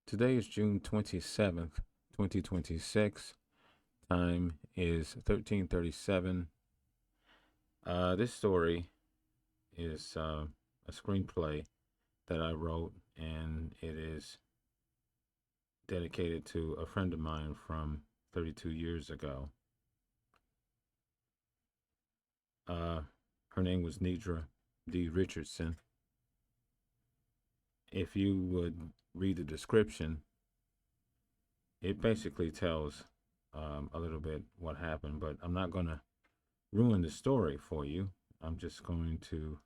Today is June 27th, 2026. Time is 13:37. This story is a screenplay that I wrote, and it is dedicated to a friend of mine from 32 years ago. Uh, Her name was Nedra D. Richardson. If you would read the description, it basically tells a little bit what happened, but I'm not going to ruin the story for you. I'm just going to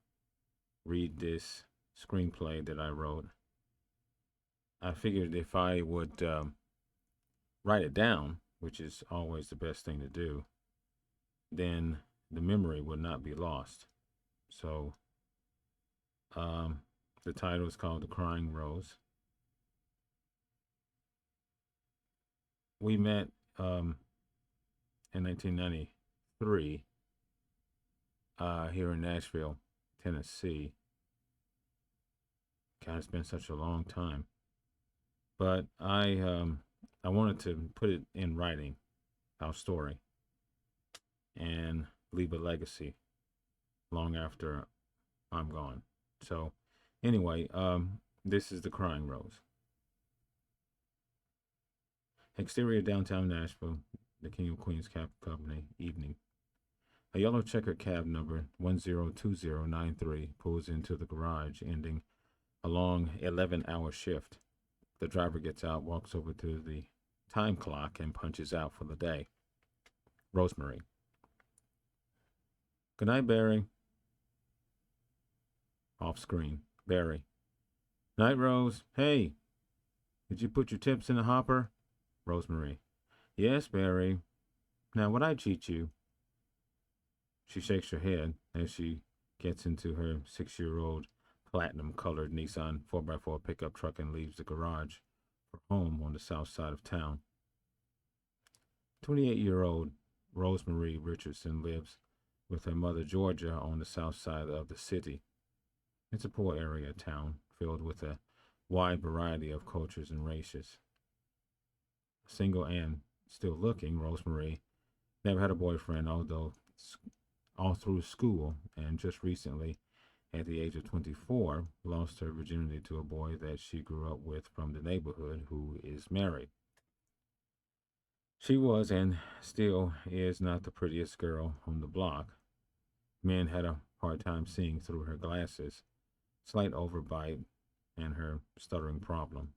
read this screenplay that I wrote. I figured if I would write it down, which is always the best thing to do, then the memory would not be lost. So um, the title is called The Crying Rose. We met um, in 1993 here in Nashville, Tennessee. God, it's been such a long time. But I wanted to put it in writing, our story, and leave a legacy long after I'm gone. So, anyway, this is The Crying Rose. Exterior downtown Nashville, the King of Queens Cab Company, evening. A yellow checker cab number 102093 pulls into the garage, ending a long 11-hour shift. The driver gets out, walks over to the time clock, and punches out for the day. Rosemary. Good night, Barry. Off screen. Barry. Night, Rose. Hey, did you put your tips in the hopper? Rosemary. Yes, Barry. Now, would I cheat you? She shakes her head as she gets into her 6-year-old platinum colored Nissan 4x4 pickup truck and leaves the garage for home on the south side of town. 28-year-old Rosemary Richardson lives with her mother Georgia on the south side of the city. It's a poor area town filled with a wide variety of cultures and races. Single and still looking, Rosemary never had a boyfriend, although all through school, and just recently, at the age of 24, lost her virginity to a boy that she grew up with from the neighborhood who is married. She was and still is not the prettiest girl on the block. Men had a hard time seeing through her glasses, slight overbite, and her stuttering problem.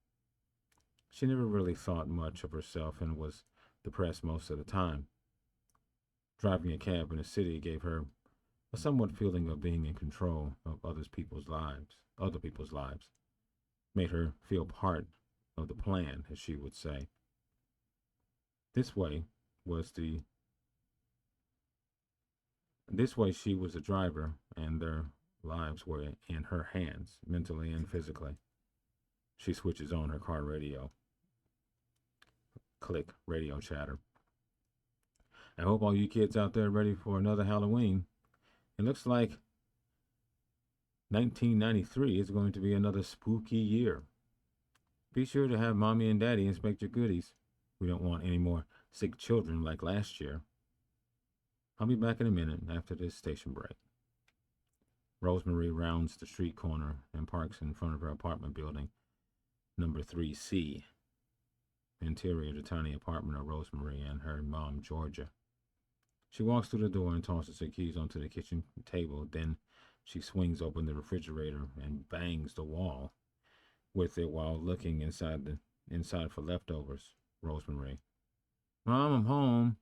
She never really thought much of herself and was depressed most of the time. Driving a cab in the city gave her a somewhat feeling of being in control of other people's lives, made her feel part of the plan, as she would say. This way was the this way she was the driver and their lives were in her hands, mentally and physically. She switches on her car radio. Click radio chatter. I hope all you kids out there are ready for another Halloween. It looks like 1993 is going to be another spooky year. Be sure to have mommy and daddy inspect your goodies. We don't want any more sick children like last year. I'll be back in a minute after this station break. Rosemary rounds the street corner and parks in front of her apartment building, number 3C. Interior, the tiny apartment of Rosemary and her mom, Georgia. She walks through the door and tosses her keys onto the kitchen table. Then she swings open the refrigerator and bangs the wall with it while looking inside for leftovers. Rosemary. Mom, I'm home.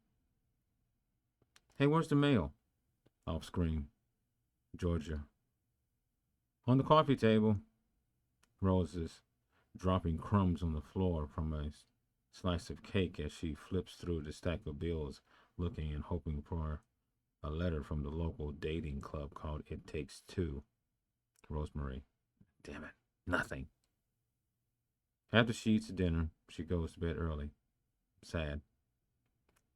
Hey, where's the mail? Off screen. Georgia. On the coffee table. Rose is dropping crumbs on the floor from a slice of cake as she flips through the stack of bills, looking and hoping for a letter from the local dating club called It Takes Two. Rosemary. Damn it. Nothing. After she eats dinner, she goes to bed early. Sad.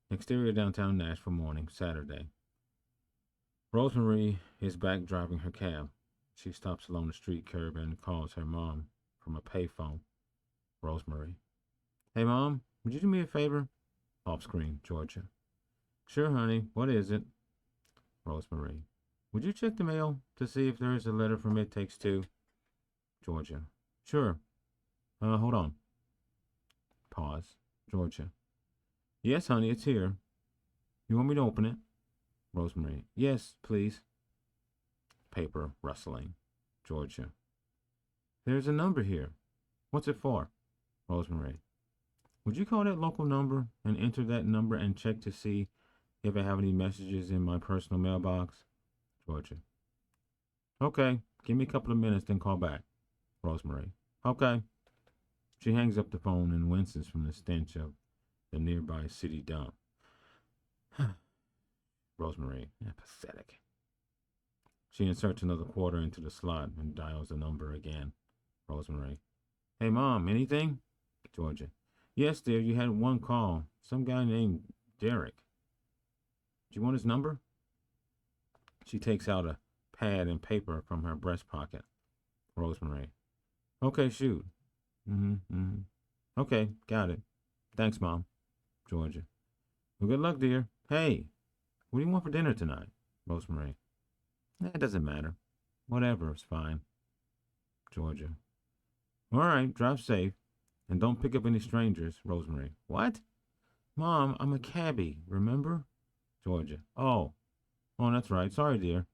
Exterior downtown Nashville morning, Saturday. Rosemary is back driving her cab. She stops along the street curb and calls her mom from a payphone. Rosemary. Hey, Mom, would you do me a favor? Off screen, Georgia. Sure, honey. What is it? Rosemary. Would you check the mail to see if there is a letter from It Takes Two? Georgia. Sure. Hold on. Pause. Georgia. Yes, honey, it's here. You want me to open it? Rosemary. Yes, please. Paper rustling. Georgia. There's a number here. What's it for? Rosemary. Would you call that local number and enter that number and check to see if I have any messages in my personal mailbox? Georgia. Okay, give me a couple of minutes, then call back. Rosemary. Okay. She hangs up the phone and winces from the stench of the nearby city dump. Rosemary. Pathetic. She inserts another quarter into the slot and dials the number again. Rosemary. Hey, Mom, anything? Georgia. Yes, dear, you had one call. Some guy named Derek. Do you want his number? She takes out a pad and paper from her breast pocket. Rosemary. Okay, shoot. Okay, got it. Thanks, Mom. Georgia. Well, good luck, dear. Hey, what do you want for dinner tonight? Rosemary. It doesn't matter. Whatever is fine. Georgia. All right, drive safe. And don't pick up any strangers. Rosemary. What? Mom, I'm a cabbie, remember? Georgia. Oh, that's right. Sorry, dear.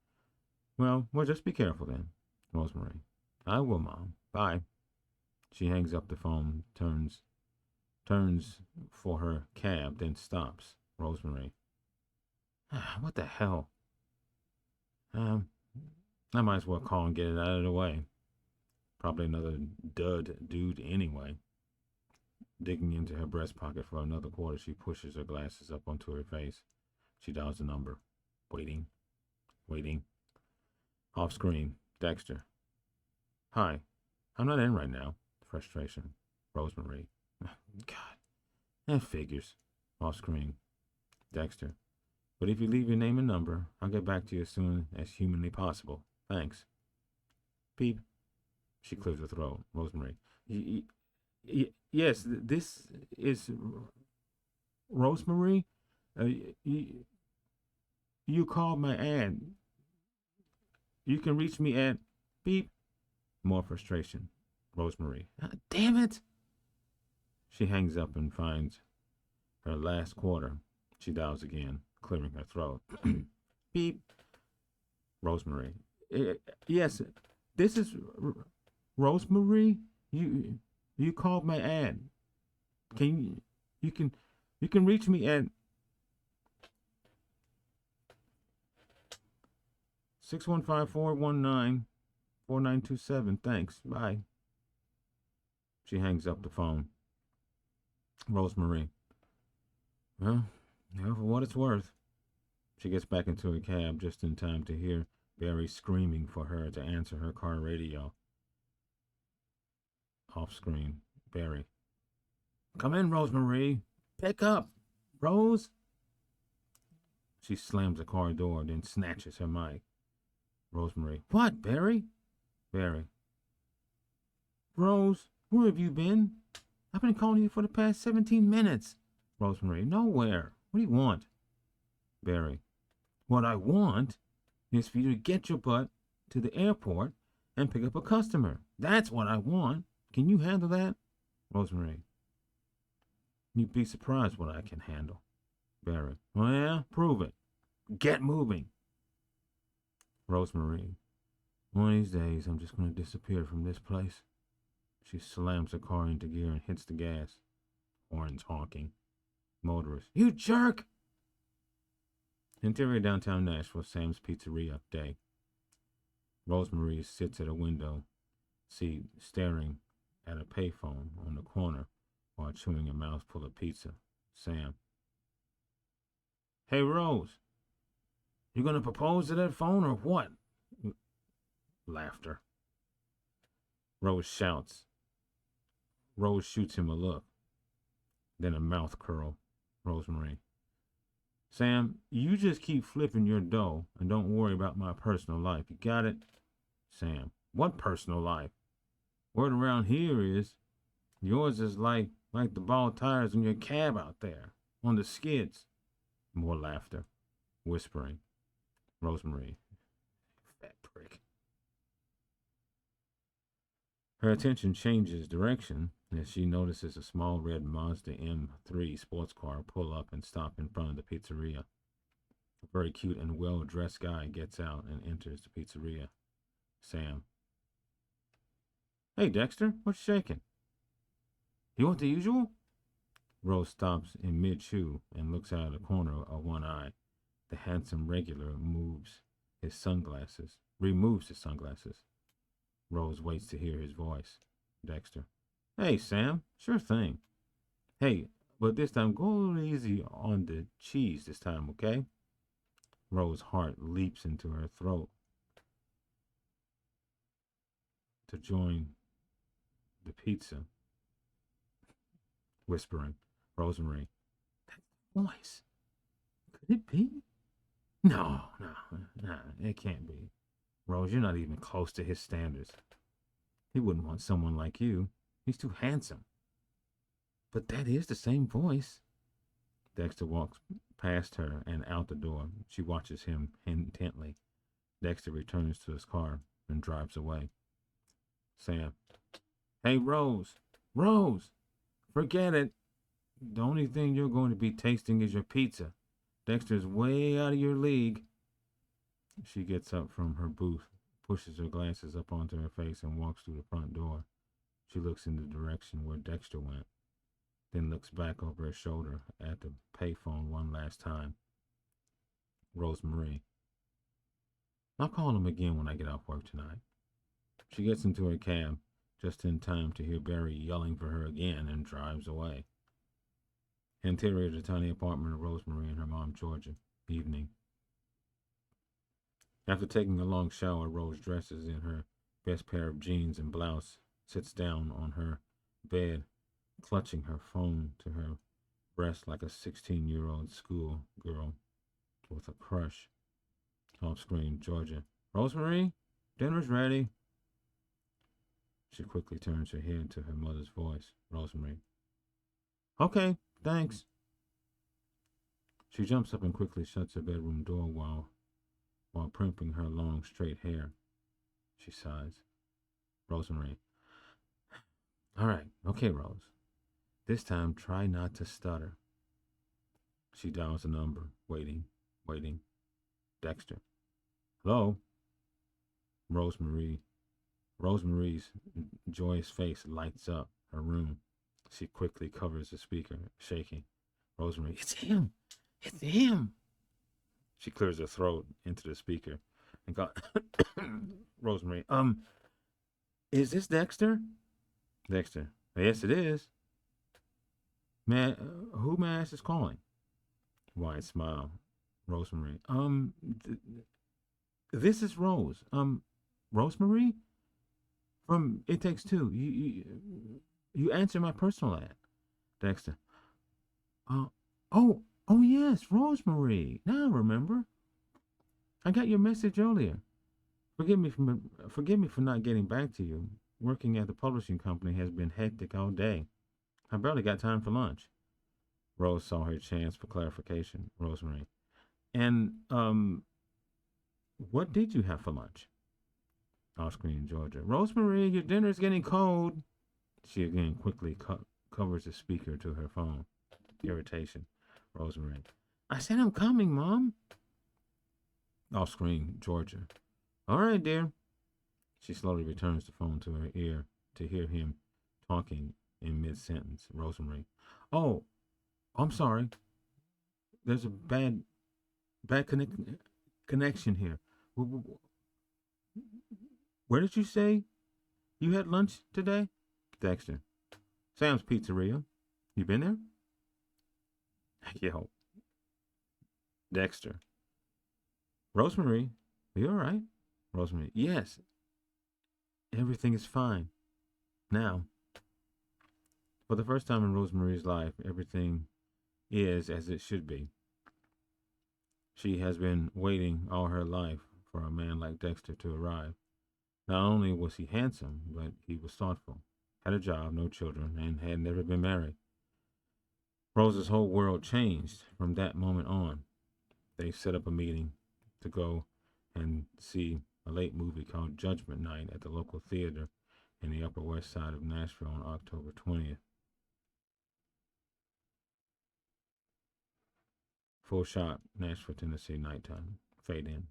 Well, just be careful then. Rosemary. I will, Mom. Bye. She hangs up the phone, turns for her cab, then stops. Rosemary. What the hell? I might as well call and get it out of the way. Probably another dud dude anyway. Digging into her breast pocket for another quarter, she pushes her glasses up onto her face. She dials the number. Waiting. Off screen, Dexter. Hi, I'm not in right now. Frustration. Rosemary. God, that figures. Off screen, Dexter. But if you leave your name and number, I'll get back to you as soon as humanly possible. Thanks. Beep. She clears her throat. Rosemary. Yes, this is Rosemary. You called my ad. You can reach me at beep. More frustration. Rosemary. Damn it. She hangs up and finds her last quarter. She dials again, clearing her throat. Beep. Rosemary. Yes, this is Rosemary. You called my ad. You can reach me at 615-419-4927. Thanks. Bye. She hangs up the phone. Rosemary. Well, for what it's worth. She gets back into her cab just in time to hear Barry screaming for her to answer her car radio. Off screen, Barry. Come in, Rosemary. Pick up, Rose. She slams the car door, then snatches her mic. Rosemary. What, Barry? Barry. Rose, where have you been? I've been calling you for the past 17 minutes. Rosemary. Nowhere. What do you want? Barry. What I want is for you to get your butt to the airport and pick up a customer. That's what I want. Can you handle that? Rosemary. You'd be surprised what I can handle. Barry. Oh yeah? Prove it. Get moving. Rosemary. One of these days, I'm just going to disappear from this place. She slams her car into gear and hits the gas. Horns honking. Motorist. You jerk! Interior downtown Nashville, Sam's Pizzeria day. Rosemary sits at a window, staring at a payphone on the corner while chewing a mouthful of pizza. Sam. Hey, Rose. You gonna propose to that phone or what? Laughter. Rose shouts. Rose shoots him a look. Then a mouth curl. Rosemary. Sam, you just keep flipping your dough and don't worry about my personal life. You got it? Sam. What personal life? Word around here is Yours is like the bald tires in your cab out there on the skids. More laughter, whispering. Rosemary, fat prick. Her attention changes direction as she notices a small red Mazda M3 sports car pull up and stop in front of the pizzeria. A very cute and well-dressed guy gets out and enters the pizzeria. Sam. Hey, Dexter, what's shaking? You want the usual? Rose stops in mid-chew and looks out of the corner of one eye. The handsome regular removes his sunglasses. Rose waits to hear his voice. Dexter. Hey, Sam. Sure thing. Hey, but this time go easy on the cheese this time, okay? Rose's heart leaps into her throat to join the pizza. Whispering. Rosemary. That voice. Could it be? No, it can't be. Rose, you're not even close to his standards. He wouldn't want someone like you. He's too handsome. But that is the same voice. Dexter walks past her and out the door. She watches him intently. Dexter returns to his car and drives away. Sam. Hey, Rose. Rose! Forget it. The only thing you're going to be tasting is your pizza. Dexter's way out of your league. She gets up from her booth, pushes her glasses up onto her face, and walks through the front door. She looks in the direction where Dexter went, then looks back over her shoulder at the payphone one last time. Rosemary. I'll call him again when I get off work tonight. She gets into her cab just in time to hear Barry yelling for her again and drives away. Interior of the tiny apartment of Rosemary and her mom, Georgia. Evening. After taking a long shower, Rose dresses in her best pair of jeans and blouse, sits down on her bed, clutching her phone to her breast like a 16-year-old schoolgirl with a crush. Off screen, Georgia. Rosemary, dinner's ready. She quickly turns her head to her mother's voice. Rosemary. Okay, thanks. She jumps up and quickly shuts her bedroom door while primping her long, straight hair. She sighs. Rosemary. All right, okay, Rose. This time, try not to stutter. She dials a number, waiting. Dexter. Hello? Rosemary. Rosemary's joyous face lights up her room. She quickly covers the speaker, shaking. Rosemary. It's him. It's him. She clears her throat into the speaker and got Rosemary. Is this Dexter? Dexter. Yes, it is. Man, who may I ask is calling? Wide smile. Rosemary. This is Rose. Rosemary? From It Takes Two. You answer my personal ad. Dexter. Oh yes, Rosemary. Now I remember. I got your message earlier. Forgive me for not getting back to you. Working at the publishing company has been hectic all day. I barely got time for lunch. Rose saw her chance for clarification. Rosemary. And, what did you have for lunch? Off screen, Georgia. Rosemary, your dinner's getting cold. She again quickly covers the speaker to her phone. Irritation. Rosemary. I said I'm coming, Mom. Off screen, Georgia. All right, dear. She slowly returns the phone to her ear to hear him talking in mid-sentence. Rosemary. Oh, I'm sorry. There's a bad connection here. Where did you say you had lunch today? Dexter. Sam's Pizzeria. You been there? Yo. Dexter. Rosemary, are you all right? Rosemary. Yes. Everything is fine. Now. For the first time in Rosemary's life, everything is as it should be. She has been waiting all her life for a man like Dexter to arrive. Not only was he handsome, but he was thoughtful. had a job, no children, and had never been married. Rose's whole world changed from that moment on. They set up a meeting to go and see a late movie called Judgment Night at the local theater in the Upper West Side of Nashville on October 20th. Full shot, Nashville, Tennessee, nighttime. Fade in.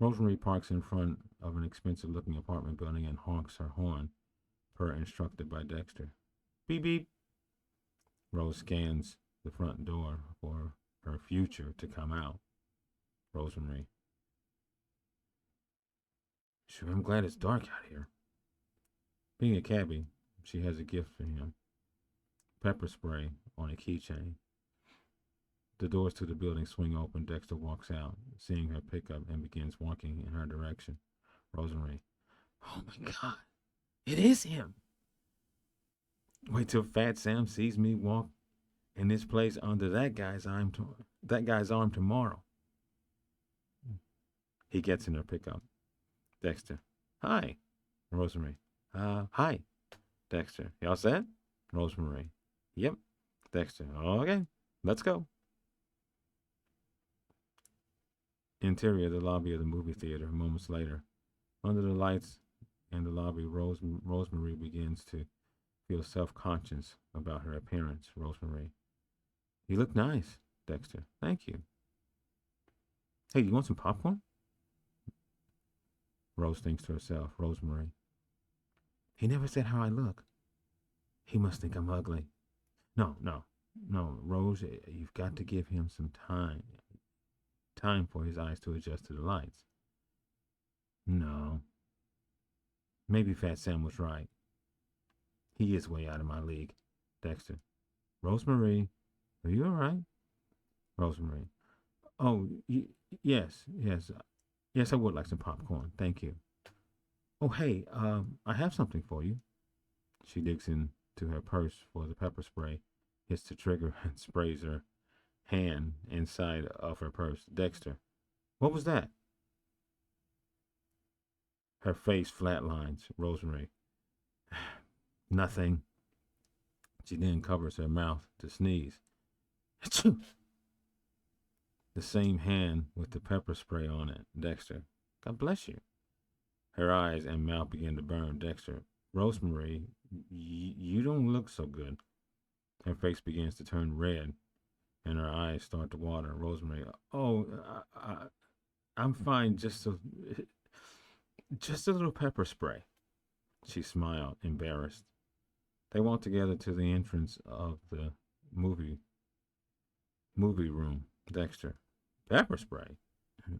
Rosemary parks in front of an expensive looking apartment building and honks her horn, per instructed by Dexter. Beep beep. Rose scans the front door for her future to come out. Rosemary. Sure, I'm glad it's dark out here. Being a cabbie, she has a gift for him. Pepper spray on a keychain. The doors to the building swing open. Dexter walks out, seeing her pickup, and begins walking in her direction. Rosemary. Oh my God. It is him. Wait till Fat Sam sees me walk in this place under that guy's arm tomorrow. He gets in her pickup. Dexter. Hi. Rosemary. Hi. Dexter. Y'all set? Rosemary. Yep. Dexter. Okay. Let's go. Interior, the lobby of the movie theater. Moments later, under the lights in the lobby, Rosemary begins to feel self-conscious about her appearance. Rosemary. You look nice, Dexter. Thank you. Hey, you want some popcorn? Rose thinks to herself. Rosemary. He never said how I look. He must think I'm ugly. No, Rose, you've got to give him some time. Time for his eyes to adjust to the lights. No. Maybe Fat Sam was right. He is way out of my league. Dexter. Rosemary, are you all right? Rosemary. Oh, yes. Yes, I would like some popcorn. Thank you. Oh, hey, I have something for you. She digs into her purse for the pepper spray, hits the trigger, and sprays her hand inside of her purse. Dexter. What was that? Her face flatlines. Rosemary. Nothing. She then covers her mouth to sneeze. Achoo! The same hand with the pepper spray on it. Dexter. God bless you. Her eyes and mouth begin to burn. Dexter. Rosemary, you don't look so good. Her face begins to turn red, and her eyes start to water. Rosemary. Oh, I'm fine. Just a little pepper spray. She smiled, embarrassed. They walk together to the entrance of the movie room. Dexter. Pepper spray?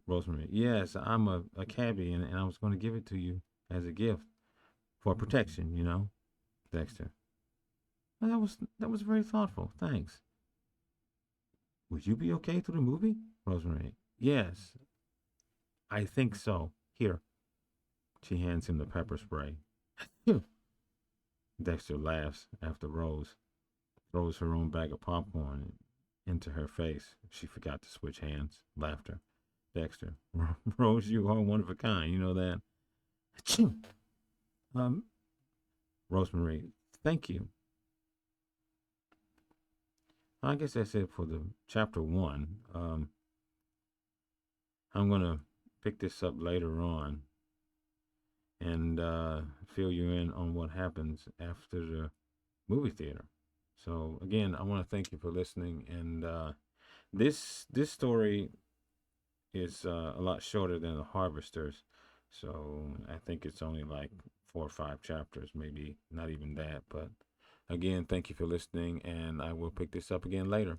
Rosemary. Yes, I'm a cabbie, and I was going to give it to you as a gift for protection, you know. Dexter. Well, that was very thoughtful. Thanks. Would you be okay through the movie? Rosemary. Yes, I think so. Here. She hands him the pepper spray. Dexter laughs after Rose throws her own bag of popcorn into her face. She forgot to switch hands. Laughter. Dexter. Rose, you are one of a kind. You know that? Rosemary. Thank you. I guess that's it for the chapter 1. I'm going to pick this up later on and fill you in on what happens after the movie theater. So again, I want to thank you for listening. And this story is a lot shorter than The Harvesters. So I think it's only like 4 or 5 chapters, maybe not even that. But again, thank you for listening, and I will pick this up again later.